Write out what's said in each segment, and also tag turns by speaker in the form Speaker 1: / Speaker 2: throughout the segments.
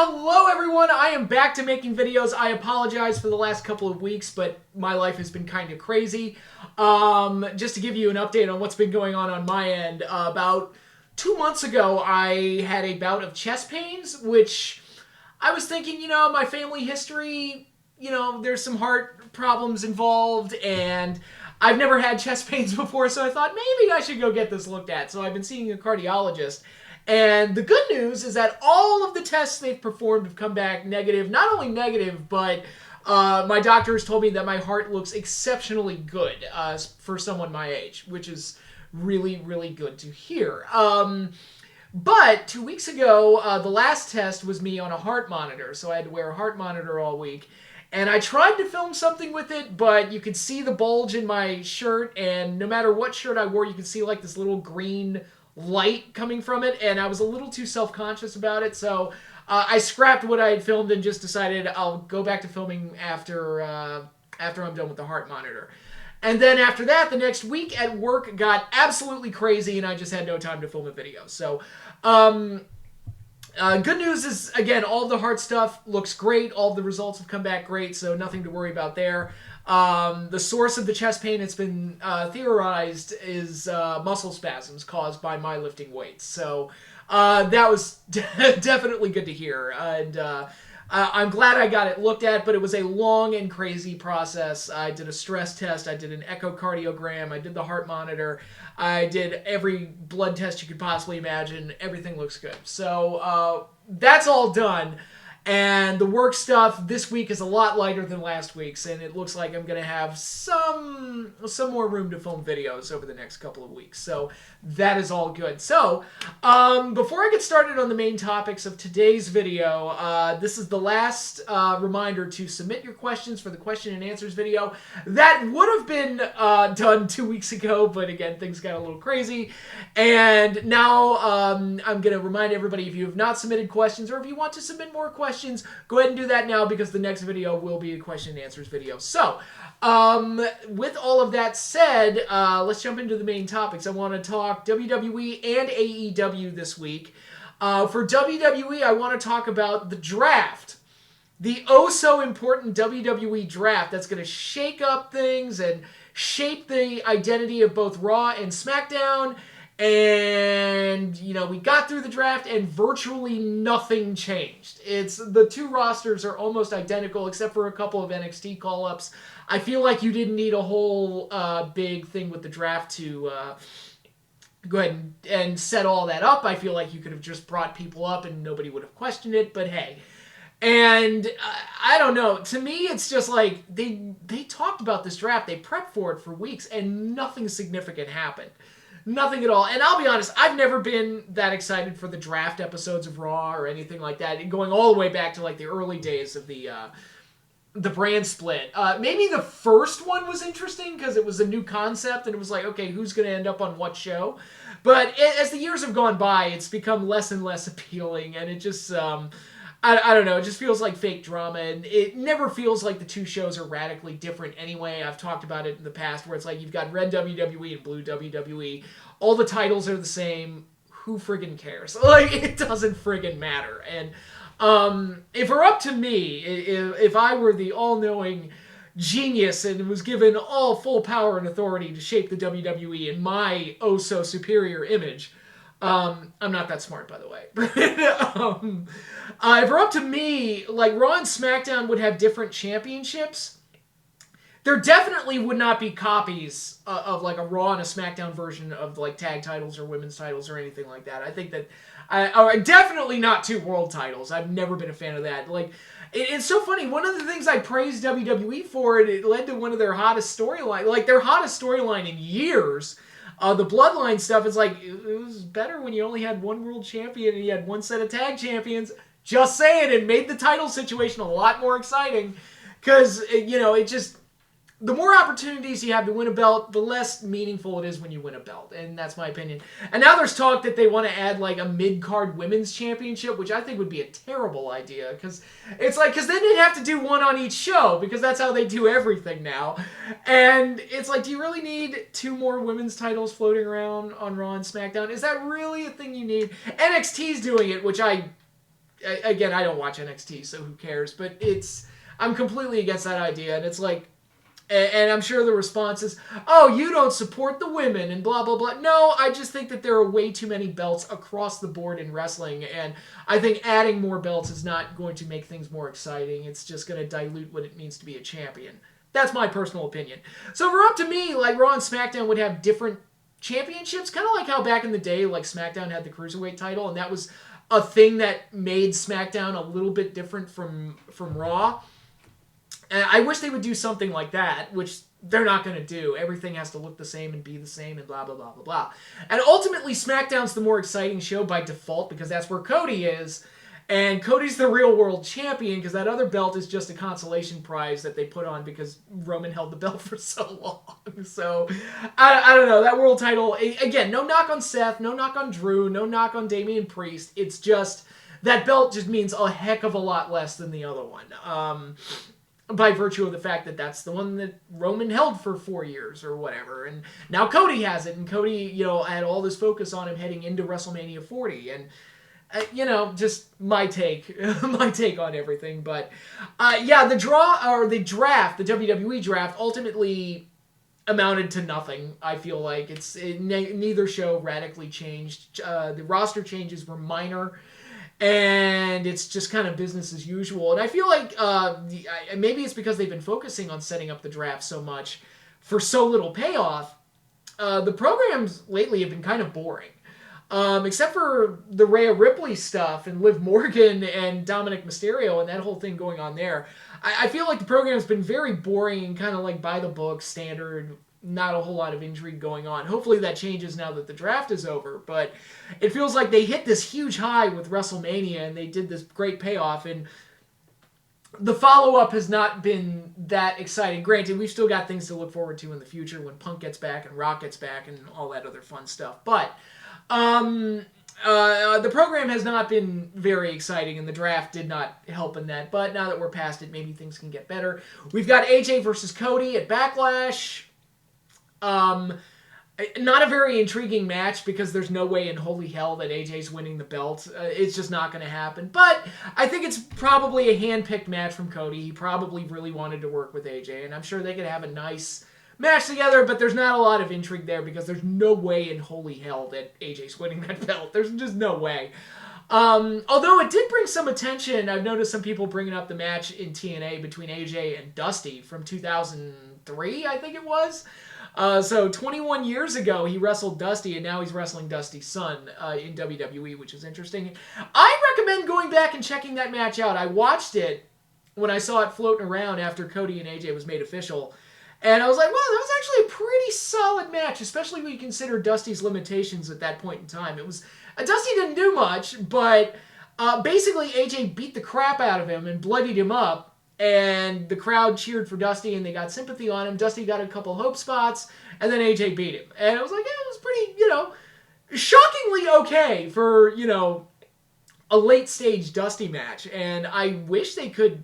Speaker 1: Hello everyone, I am back to making videos. I apologize for the last couple of weeks, but my life has been kind of crazy. Just to give you an update on what's been going on my end, about 2 months ago I had a bout of chest pains, which I was thinking, my family history, there's some heart problems involved, and I've never had chest pains before, so I thought maybe I should go get this looked at. So I've been seeing a cardiologist. And the good news is that all of the tests they've performed have come back negative. Not only negative, but my doctor has told me that my heart looks exceptionally good for someone my age, which is really, really good to hear. But 2 weeks ago, the last test was me on a heart monitor, so I had to wear a heart monitor all week. And I tried to film something with it, but you could see the bulge in my shirt, and no matter what shirt I wore, you could see like this little green light coming from it, and I was a little too self-conscious about it, so I scrapped what I had filmed and just decided I'll go back to filming after I'm done with the heart monitor. And then after that, the next week at work got absolutely crazy, and I just had no time to film a video. So, good news is, again, all of the heart stuff looks great. All of the results have come back great, so nothing to worry about there. The source of the chest pain, it's been theorized, is muscle spasms caused by my lifting weights. So that was definitely good to hear. And I'm glad I got it looked at, but it was a long and crazy process. I did a stress test. I did an echocardiogram. I did the heart monitor. I did every blood test you could possibly imagine. Everything looks good. So that's all done. And the work stuff this week is a lot lighter than last week's, and it looks like I'm going to have some more room to film videos over the next couple of weeks. So that is all good. So before I get started on the main topics of today's video, this is the last reminder to submit your questions for the question and answers video. That would have been done 2 weeks ago, but again, things got a little crazy. And now I'm going to remind everybody, if you have not submitted questions, or if you want to submit more questions, go ahead and do that now, because the next video will be a question and answers video. So, with all of that said, let's jump into the main topics. I want to talk WWE and AEW this week. For WWE, I want to talk about the draft. The oh-so-important WWE draft that's going to shake up things and shape the identity of both Raw and SmackDown. And, we got through the draft and virtually nothing changed. The two rosters are almost identical except for a couple of NXT call-ups. I feel like you didn't need a whole big thing with the draft to go ahead and set all that up. I feel like you could have just brought people up and nobody would have questioned it, but hey. And I don't know. To me, it's just like they talked about this draft. They prepped for it for weeks and nothing significant happened. Nothing at all. And I'll be honest, I've never been that excited for the draft episodes of Raw or anything like that. Going all the way back to like the early days of the brand split. Maybe the first one was interesting because it was a new concept and it was like, okay, who's going to end up on what show? But as the years have gone by, it's become less and less appealing, and it just... I don't know, it just feels like fake drama, and it never feels like the two shows are radically different anyway. I've talked about it in the past where it's like you've got red WWE and blue WWE. All the titles are the same. Who friggin' cares? Like, it doesn't friggin' matter. And if it were up to me, if I were the all-knowing genius and was given all full power and authority to shape the WWE in my oh-so-superior image... I'm not that smart, by the way. If it were up to me, like, Raw and SmackDown would have different championships. There definitely would not be copies of like, a Raw and a SmackDown version of, like, tag titles or women's titles or anything like that. I think that... definitely not two world titles. I've never been a fan of that. Like, it's so funny. One of the things I praised WWE for, it led to one of their hottest storylines. Like, their hottest storyline in years... the Bloodline stuff is like, it was better when you only had one world champion and you had one set of tag champions. Just saying, it made the title situation a lot more exciting. Because, it just... The more opportunities you have to win a belt, the less meaningful it is when you win a belt. And that's my opinion. And now there's talk that they want to add, like, a mid-card women's championship, which I think would be a terrible idea. Because then they'd have to do one on each show, because that's how they do everything now. And it's like, do you really need two more women's titles floating around on Raw and SmackDown? Is that really a thing you need? NXT's doing it, which I again, I don't watch NXT, so who cares? But I'm completely against that idea, and it's like, and I'm sure the response is, oh, you don't support the women and blah, blah, blah. No, I just think that there are way too many belts across the board in wrestling, and I think adding more belts is not going to make things more exciting. It's just going to dilute what it means to be a champion. That's my personal opinion. So if it were up to me, like, Raw and SmackDown would have different championships, kind of like how back in the day, like, SmackDown had the Cruiserweight title, and that was a thing that made SmackDown a little bit different from Raw. And I wish they would do something like that, which they're not going to do. Everything has to look the same and be the same and blah, blah, blah, blah, blah. And ultimately, SmackDown's the more exciting show by default because that's where Cody is. And Cody's the real world champion because that other belt is just a consolation prize that they put on because Roman held the belt for so long. So, I don't know. That world title, again, no knock on Seth, no knock on Drew, no knock on Damian Priest. It's just, that belt just means a heck of a lot less than the other one. By virtue of the fact that that's the one that Roman held for 4 years or whatever. And now Cody has it. And Cody, had all this focus on him heading into WrestleMania 40. And, just my take on everything. But, the draft, the WWE draft, ultimately amounted to nothing, I feel like. Neither show radically changed. The roster changes were minor. And it's just kind of business as usual. And I feel like maybe it's because they've been focusing on setting up the draft so much for so little payoff. The programs lately have been kind of boring. Except for the Rhea Ripley stuff and Liv Morgan and Dominic Mysterio and that whole thing going on there. I feel like the program's been very boring and kind of like by the book, standard, not a whole lot of intrigue going on. Hopefully that changes now that the draft is over, but it feels like they hit this huge high with WrestleMania and they did this great payoff, and the follow-up has not been that exciting. Granted, we've still got things to look forward to in the future when Punk gets back and Rock gets back and all that other fun stuff, but the program has not been very exciting, and the draft did not help in that, but now that we're past it, maybe things can get better. We've got AJ versus Cody at Backlash. Not a very intriguing match because there's no way in holy hell that AJ's winning the belt. It's just not going to happen. But I think it's probably a hand-picked match from Cody. He probably really wanted to work with AJ, and I'm sure they could have a nice match together, but there's not a lot of intrigue there because there's no way in holy hell that AJ's winning that belt. There's just no way. Although it did bring some attention, I've noticed some people bringing up the match in TNA between AJ and Dusty from 2003, I think it was. So 21 years ago, he wrestled Dusty, and now he's wrestling Dusty's son in WWE, which is interesting. I recommend going back and checking that match out. I watched it when I saw it floating around after Cody and AJ was made official, and I was like, well, that was actually a pretty solid match, especially when you consider Dusty's limitations at that point in time. It was Dusty didn't do much, but basically AJ beat the crap out of him and bloodied him up. And the crowd cheered for Dusty, and they got sympathy on him. Dusty got a couple hope spots, and then AJ beat him. And I was like, yeah, it was pretty, shockingly okay for, a late-stage Dusty match. And I wish they could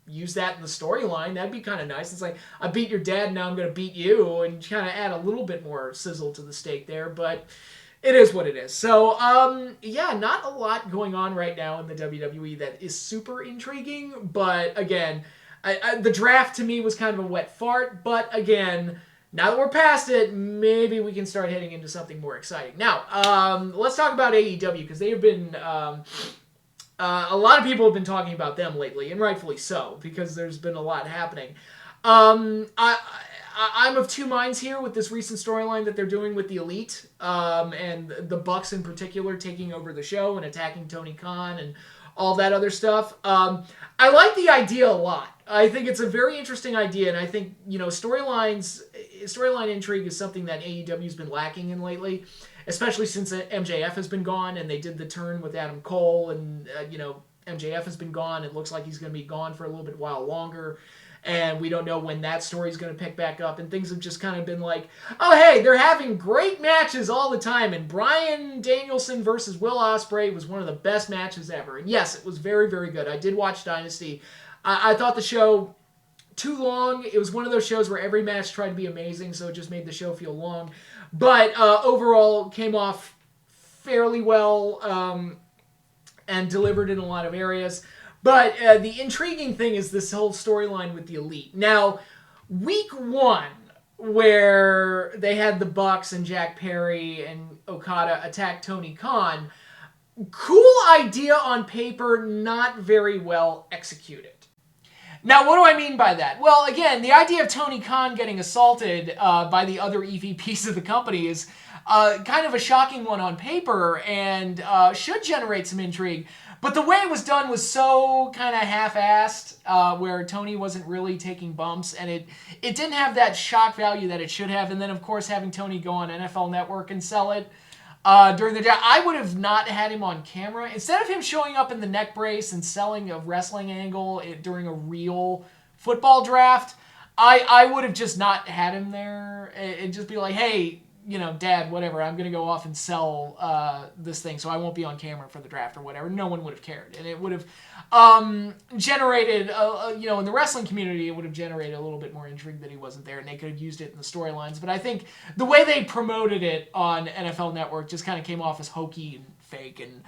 Speaker 1: use that in the storyline. That'd be kind of nice. It's like, I beat your dad, now I'm going to beat you, and kind of add a little bit more sizzle to the steak there. But it is what it is. So, not a lot going on right now in the WWE that is super intriguing. But, again, the draft to me was kind of a wet fart. But, again, now that we're past it, maybe we can start heading into something more exciting. Now, let's talk about AEW, because they have been... a lot of people have been talking about them lately, and rightfully so, because there's been a lot happening. I'm of two minds here with this recent storyline that they're doing with the Elite, and the Bucks in particular taking over the show and attacking Tony Khan and all that other stuff. I like the idea a lot. I think it's a very interesting idea, and I think, storyline intrigue is something that AEW's been lacking in lately, especially since MJF has been gone, and they did the turn with Adam Cole, and, MJF has been gone. It looks like he's going to be gone for a little bit while longer. And we don't know when that story's going to pick back up. And things have just kind of been like, oh, hey, they're having great matches all the time. And Bryan Danielson versus Will Ospreay was one of the best matches ever. And yes, it was very, very good. I did watch Dynasty. I thought the show too long. It was one of those shows where every match tried to be amazing, so it just made the show feel long. But overall, came off fairly well. and delivered in a lot of areas. But the intriguing thing is this whole storyline with the Elite. Now, week 1, where they had the Bucks and Jack Perry and Okada attack Tony Khan, cool idea on paper, not very well executed. Now, what do I mean by that? Well, again, the idea of Tony Khan getting assaulted by the other EVPs of the company is kind of a shocking one on paper and should generate some intrigue. But the way it was done was so kind of half-assed, where Tony wasn't really taking bumps, and it didn't have that shock value that it should have. And then, of course, having Tony go on NFL Network and sell it during the day, I would have not had him on camera. Instead of him showing up in the neck brace and selling a wrestling angle during a real football draft, I would have just not had him there and just be like, hey, you know, Dad, whatever, I'm going to go off and sell this thing, so I won't be on camera for the draft or whatever. No one would have cared. And it would have generated, you know, in the wrestling community, it would have generated a little bit more intrigue that he wasn't there, and they could have used it in the storylines. But I think the way they promoted it on NFL Network just kind of came off as hokey and fake and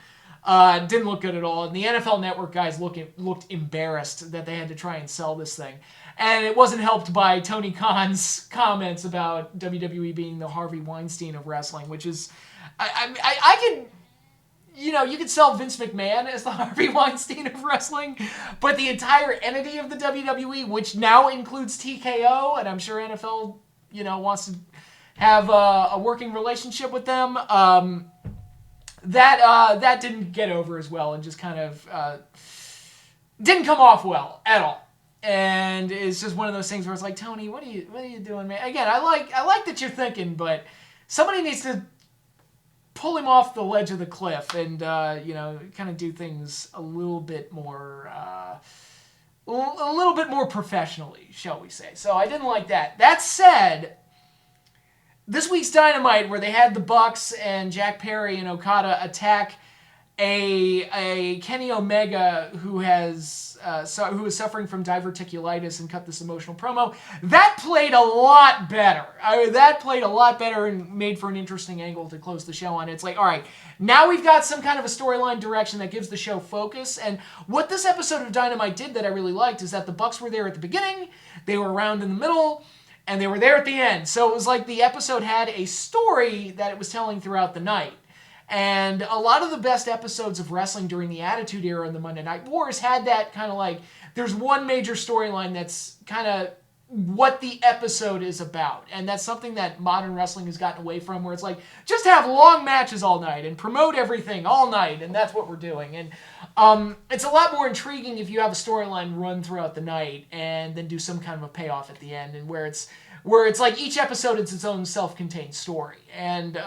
Speaker 1: didn't look good at all. And the NFL Network guys looked embarrassed that they had to try and sell this thing. And it wasn't helped by Tony Khan's comments about WWE being the Harvey Weinstein of wrestling, which is, I could, you know, you could sell Vince McMahon as the Harvey Weinstein of wrestling, but the entire entity of the WWE, which now includes TKO, and I'm sure NFL, you know, wants to have a working relationship with them, that didn't get over as well and just kind of didn't come off well at all. And it's just one of those things where it's like, Tony, what are you doing, man? Again, I like that you're thinking, but somebody needs to pull him off the ledge of the cliff and you know, kind of do things a little bit more professionally, shall we say. So I didn't like that. That said, this week's Dynamite, where they had the Bucks and Jack Perry and Okada attack a Kenny Omega who is suffering from diverticulitis and cut this emotional promo, that played a lot better. That played a lot better and made for an interesting angle to close the show on. It's like, all right, now we've got some kind of a storyline direction that gives the show focus. And what this episode of Dynamite did that I really liked is that the Bucks were there at the beginning, they were around in the middle, and they were there at the end. So it was like the episode had a story that it was telling throughout the night. And a lot of the best episodes of wrestling during the Attitude Era and the Monday Night Wars had that kind of like, there's one major storyline that's kind of what the episode is about. And that's something that modern wrestling has gotten away from, where it's like, just have long matches all night and promote everything all night, and that's what we're doing. And it's a lot more intriguing if you have a storyline run throughout the night and then do some kind of a payoff at the end, and where it's like each episode is its own self-contained story. And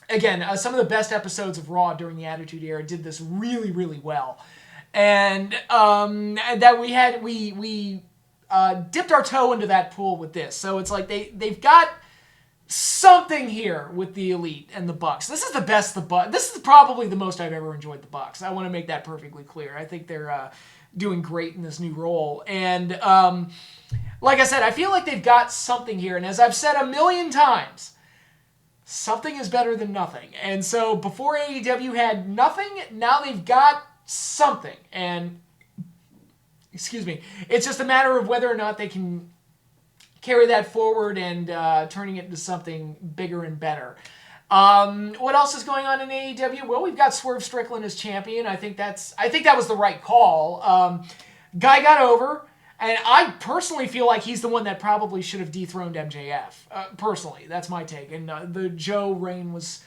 Speaker 1: again, some of the best episodes of Raw during the Attitude Era did this really, really well. And that we dipped our toe into that pool with this. So it's like they've got something here with the Elite and the Bucks. This is the best this is probably the most I've ever enjoyed the Bucks. I want to make that perfectly clear. I think they're doing great in this new role. And like I said, I feel like they've got something here. And as I've said a million times, something is better than nothing. And so before AEW had nothing, now they've got something. And, excuse me, it's just a matter of whether or not they can carry that forward and turning it into something bigger and better. What else is going on in AEW? Well, we've got Swerve Strickland as champion. I think that was the right call. Guy got over. And I personally feel like he's the one that probably should have dethroned MJF. Personally, that's my take. And the Joe reign was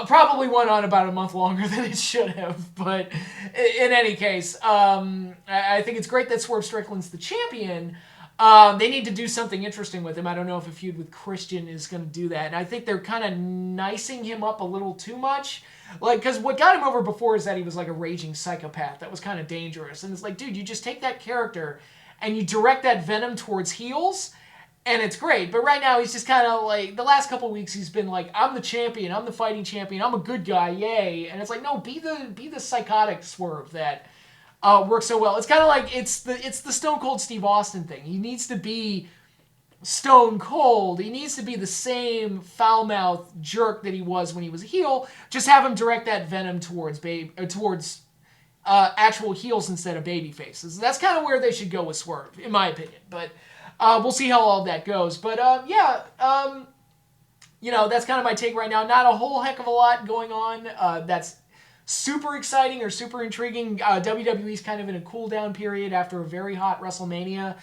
Speaker 1: probably went on about a month longer than it should have. But in any case, I think it's great that Swerve Strickland's the champion. They need to do something interesting with him. I don't know if a feud with Christian is going to do that. And I think they're kind of nicing him up a little too much. Like, because what got him over before is that he was like a raging psychopath. That was kind of dangerous. And it's like, dude, you just take that character and you direct that venom towards heels, and it's great. But right now, he's just kind of like, the last couple weeks, he's been like, I'm the champion, I'm the fighting champion, I'm a good guy, yay. And it's like, no, be the psychotic Swerve that works so well. It's kind of like, it's the Stone Cold Steve Austin thing. He needs to be Stone Cold. He needs to be the same foul-mouthed jerk that he was when he was a heel. Just have him direct that venom towards actual heels instead of baby faces. That's kind of where they should go with Swerve, in my opinion. But we'll see how all that goes. But that's kind of my take right now. Not a whole heck of a lot going on. That's super exciting or super intriguing. WWE's kind of in a cool down period after a very hot WrestleMania,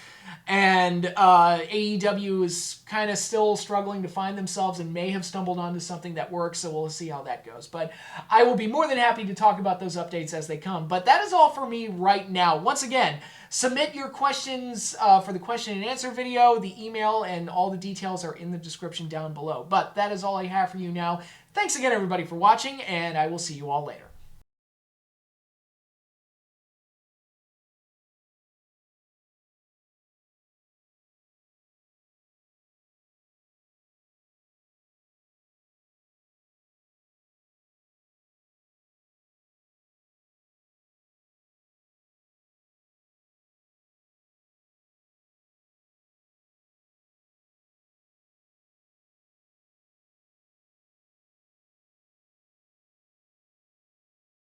Speaker 1: and AEW is kind of still struggling to find themselves and may have stumbled onto something that works, so we'll see how that goes. But I will be more than happy to talk about those updates as they come. But that is all for me right now. Once again, submit your questions for the question and answer video. The email and all the details are in the description down below. But that is all I have for you now. Thanks again, everybody, for watching, and I will see you all later.